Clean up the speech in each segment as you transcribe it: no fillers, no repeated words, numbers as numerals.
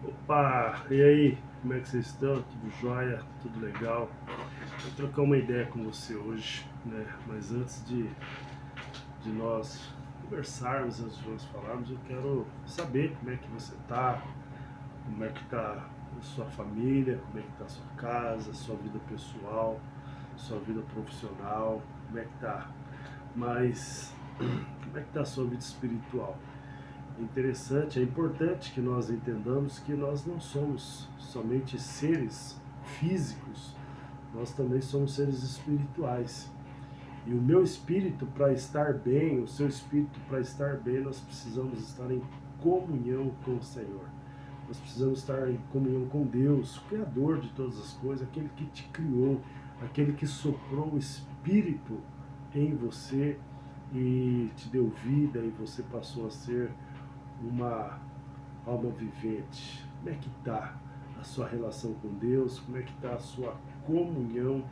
Opa, e aí, como é que vocês estão? Tudo jóia? Tudo legal? Vou trocar uma ideia com você hoje, né? Mas antes de nós conversarmos, antes de nós falarmos, eu quero saber como é que você tá, como é que tá a sua família, como é que tá a sua casa, sua vida pessoal, sua vida profissional, como é que tá? Mas como é que tá a sua vida espiritual? É interessante, é importante que nós entendamos que nós não somos somente seres físicos, nós também somos seres espirituais. E o meu espírito, para estar bem, o seu espírito, para estar bem, nós precisamos estar em comunhão com o Senhor. Nós precisamos estar em comunhão com Deus, o Criador de todas as coisas, aquele que te criou, aquele que soprou o Espírito em você e te deu vida e você passou a ser uma alma vivente. Como é que está a sua relação com Deus? Como é que está a sua comunhão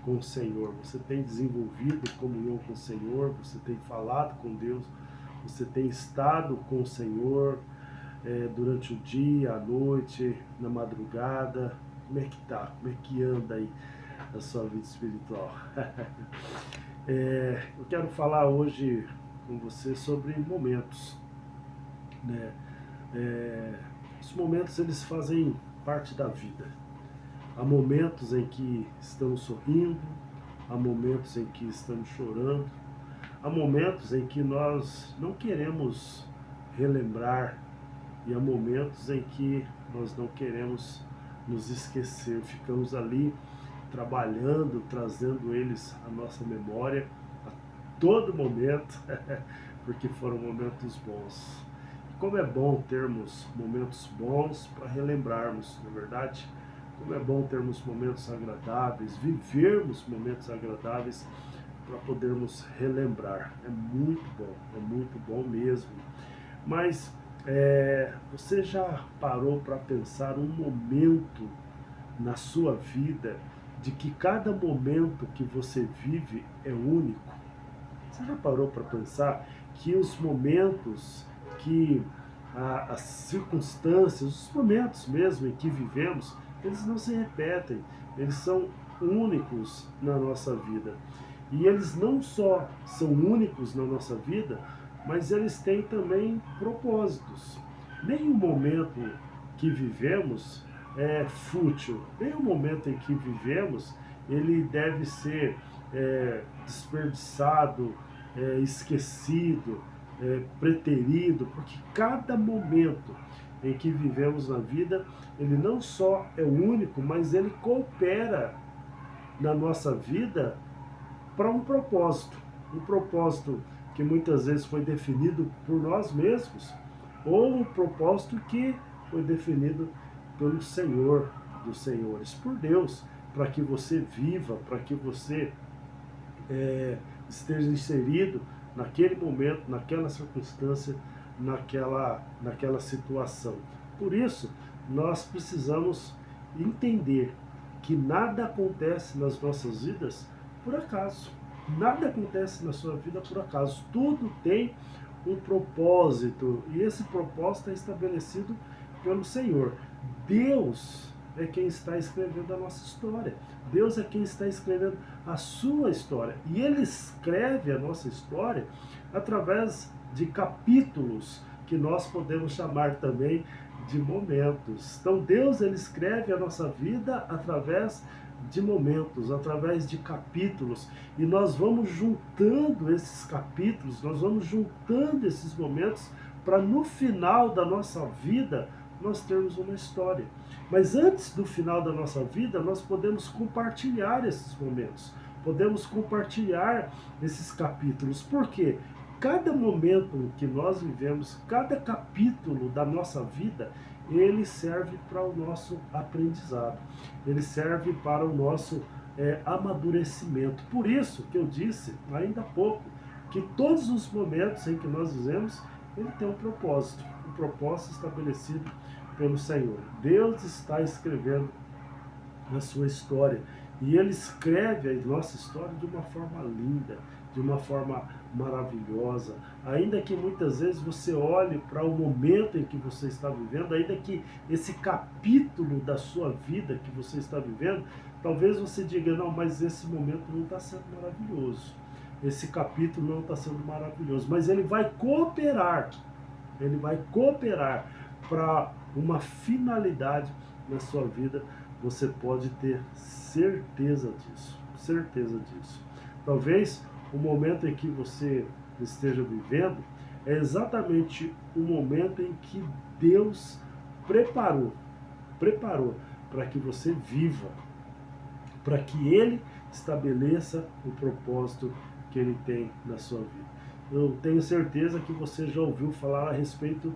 com o Senhor? Você tem desenvolvido comunhão com o Senhor? Você tem falado com Deus? Você tem estado com o Senhor durante o dia, à noite, na madrugada? Como é que tá? Como é que anda aí a sua vida espiritual? Eu quero falar hoje com você sobre momentos, né? Os momentos, eles fazem parte da vida. Há momentos em que estamos sorrindo, há momentos em que estamos chorando, há momentos em que nós não queremos relembrar e há momentos em que nós não queremos nos esquecer. Ficamos ali trabalhando, trazendo eles à nossa memória a todo momento, porque foram momentos bons. Como é bom termos momentos bons para relembrarmos, não é verdade? Como é bom termos momentos agradáveis, vivermos momentos agradáveis para podermos relembrar. É muito bom mesmo. Mas você já parou para pensar um momento na sua vida de que cada momento que você vive é único? Você já parou para pensar que os momentos, que as circunstâncias, os momentos mesmo em que vivemos, eles não se repetem, eles são únicos na nossa vida. E eles não só são únicos na nossa vida, mas eles têm também propósitos. Nenhum momento que vivemos é fútil, nenhum momento em que vivemos ele deve ser desperdiçado, esquecido, preterido, porque cada momento em que vivemos na vida, ele não só é único, mas ele coopera na nossa vida para um propósito que muitas vezes foi definido por nós mesmos, ou um propósito que foi definido pelo Senhor dos Senhores, por Deus, para que você viva, para que você esteja inserido naquele momento, naquela circunstância, naquela situação. Por isso, nós precisamos entender que nada acontece nas nossas vidas por acaso. Nada acontece na sua vida por acaso. Tudo tem um propósito e esse propósito é estabelecido pelo Senhor. Deus é quem está escrevendo a nossa história. Deus é quem está escrevendo a sua história. E Ele escreve a nossa história através de capítulos que nós podemos chamar também de momentos. Então Deus, ele escreve a nossa vida através de momentos, através de capítulos, e nós vamos juntando esses capítulos, nós vamos juntando esses momentos para no final da nossa vida nós termos uma história. Mas antes do final da nossa vida, nós podemos compartilhar esses momentos, podemos compartilhar esses capítulos. Por quê? Cada momento que nós vivemos, cada capítulo da nossa vida, ele serve para o nosso aprendizado, ele serve para o nosso amadurecimento. Por isso que eu disse ainda há pouco, que todos os momentos em que nós vivemos, ele tem um propósito estabelecido pelo Senhor. Deus está escrevendo a sua história, e Ele escreve a nossa história de uma forma linda, de uma forma maravilhosa, ainda que muitas vezes você olhe para o momento em que você está vivendo, ainda que esse capítulo da sua vida que você está vivendo, talvez você diga, não, mas esse momento não está sendo maravilhoso, esse capítulo não está sendo maravilhoso, mas ele vai cooperar para uma finalidade na sua vida, você pode ter certeza disso, certeza disso. Talvez o momento em que você esteja vivendo é exatamente o momento em que Deus preparou para que você viva, para que Ele estabeleça o propósito que Ele tem na sua vida. Eu tenho certeza que você já ouviu falar a respeito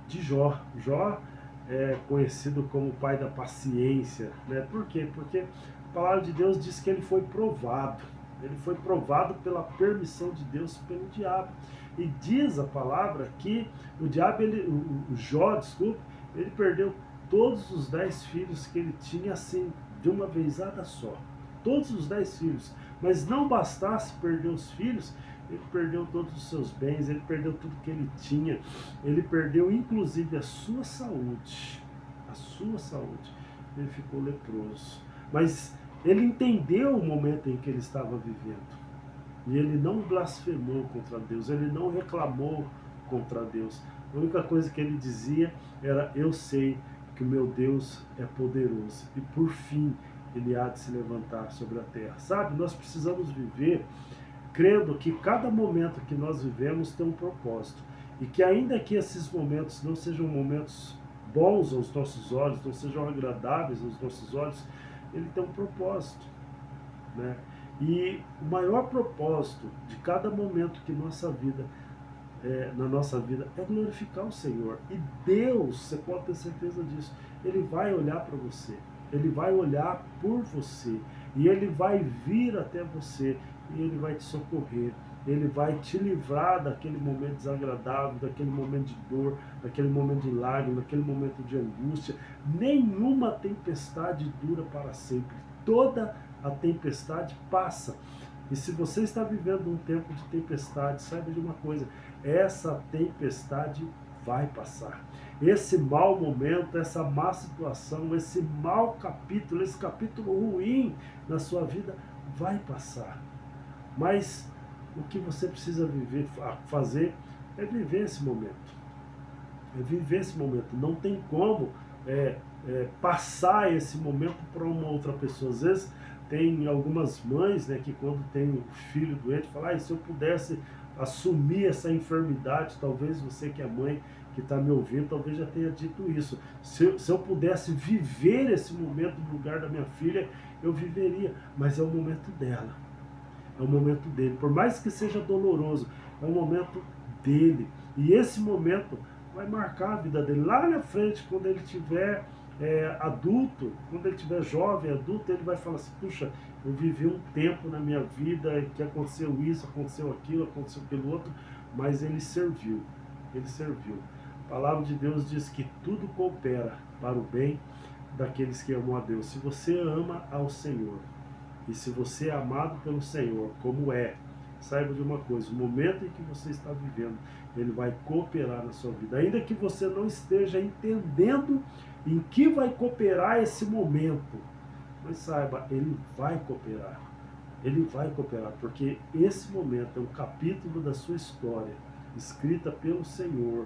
de Jó. Jó é conhecido como o pai da paciência, né? Por quê? Porque a palavra de Deus diz que ele foi provado. Ele foi provado pela permissão de Deus pelo diabo. E diz a palavra que o diabo, o Jó, desculpe, ele perdeu todos os 10 filhos que ele tinha assim, de uma vezada só. Todos os 10 filhos. Mas não bastasse perder os filhos, ele perdeu todos os seus bens, ele perdeu tudo que ele tinha, ele perdeu inclusive a sua saúde. A sua saúde. Ele ficou leproso. Mas ele entendeu o momento em que ele estava vivendo. E ele não blasfemou contra Deus, ele não reclamou contra Deus. A única coisa que ele dizia era, eu sei que o meu Deus é poderoso. E por fim, ele há de se levantar sobre a terra. Sabe, nós precisamos viver crendo que cada momento que nós vivemos tem um propósito. E que ainda que esses momentos não sejam momentos bons aos nossos olhos, não sejam agradáveis aos nossos olhos, ele tem um propósito, né? E o maior propósito de cada momento que na nossa vida é glorificar o Senhor. E Deus, você pode ter certeza disso, Ele vai olhar para você, Ele vai olhar por você, e Ele vai vir até você, e Ele vai te socorrer, Ele vai te livrar daquele momento desagradável, daquele momento de dor, daquele momento de lágrima, daquele momento de angústia. Nenhuma tempestade dura para sempre, toda a tempestade passa. E se você está vivendo um tempo de tempestade, saiba de uma coisa, essa tempestade vai passar. Esse mau momento, essa má situação, esse mau capítulo, esse capítulo ruim na sua vida vai passar. Mas o que você precisa fazer é viver esse momento. É viver esse momento. Não tem como passar esse momento para uma outra pessoa. Às vezes tem algumas mães, né, que quando tem um filho doente, falam, se eu pudesse assumir essa enfermidade, talvez você que é mãe, que está me ouvindo, talvez já tenha dito isso. Se eu pudesse viver esse momento no lugar da minha filha, eu viveria. Mas é o momento dela. É o momento dele. Por mais que seja doloroso, é o momento dele. E esse momento vai marcar a vida dele. Lá na frente, quando ele tiver adulto, quando ele tiver jovem, adulto, ele vai falar assim, puxa, eu vivi um tempo na minha vida que aconteceu isso, aconteceu aquilo outro, mas ele serviu. Ele serviu. A palavra de Deus diz que tudo coopera para o bem daqueles que amam a Deus. Se você ama ao Senhor, e se você é amado pelo Senhor, como saiba de uma coisa, o momento em que você está vivendo, Ele vai cooperar na sua vida. Ainda que você não esteja entendendo em que vai cooperar esse momento, mas saiba, Ele vai cooperar. Ele vai cooperar, porque esse momento é um capítulo da sua história, escrita pelo Senhor,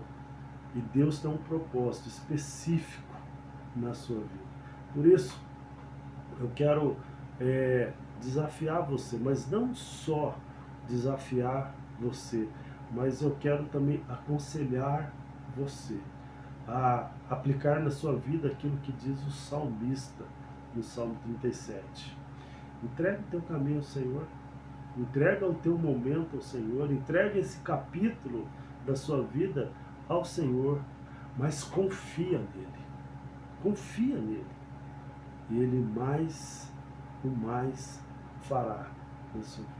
e Deus tem um propósito específico na sua vida. Por isso, eu quero desafiar você, mas não só desafiar você, mas eu quero também aconselhar você a aplicar na sua vida aquilo que diz o salmista no Salmo 37. Entrega o teu caminho ao Senhor, entrega o teu momento ao Senhor, entrega esse capítulo da sua vida ao Senhor, mas confia nele, e Ele o mais fará na sua vida.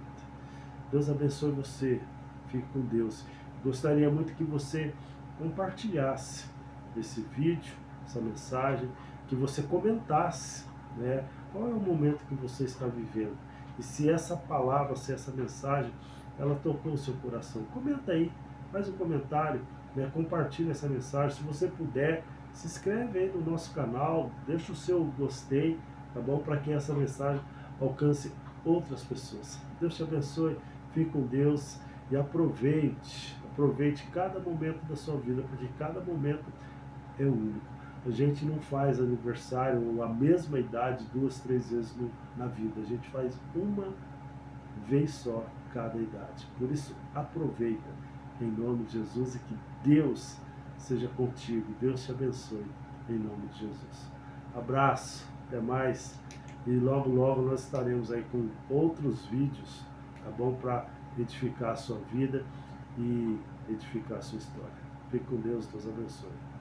Deus abençoe você, fique com Deus. Gostaria muito que você compartilhasse esse vídeo, essa mensagem, que você comentasse, né, qual é o momento que você está vivendo. E se essa palavra, se essa mensagem ela tocou o seu coração. Comenta aí, faz um comentário, né? Compartilha essa mensagem. Se você puder, se inscreve aí no nosso canal, deixa o seu gostei, tá bom? Para que essa mensagem alcance outras pessoas. Deus te abençoe, fique com Deus e aproveite cada momento da sua vida, porque cada momento é único. A gente não faz aniversário ou a mesma idade 2, 3 vezes na vida. A gente faz uma vez só cada idade. Por isso, aproveita em nome de Jesus e que Deus seja contigo. Deus te abençoe em nome de Jesus. Abraço, até mais. E logo, logo nós estaremos aí com outros vídeos, tá bom? Para edificar a sua vida e edificar a sua história. Fique com Deus, Deus abençoe.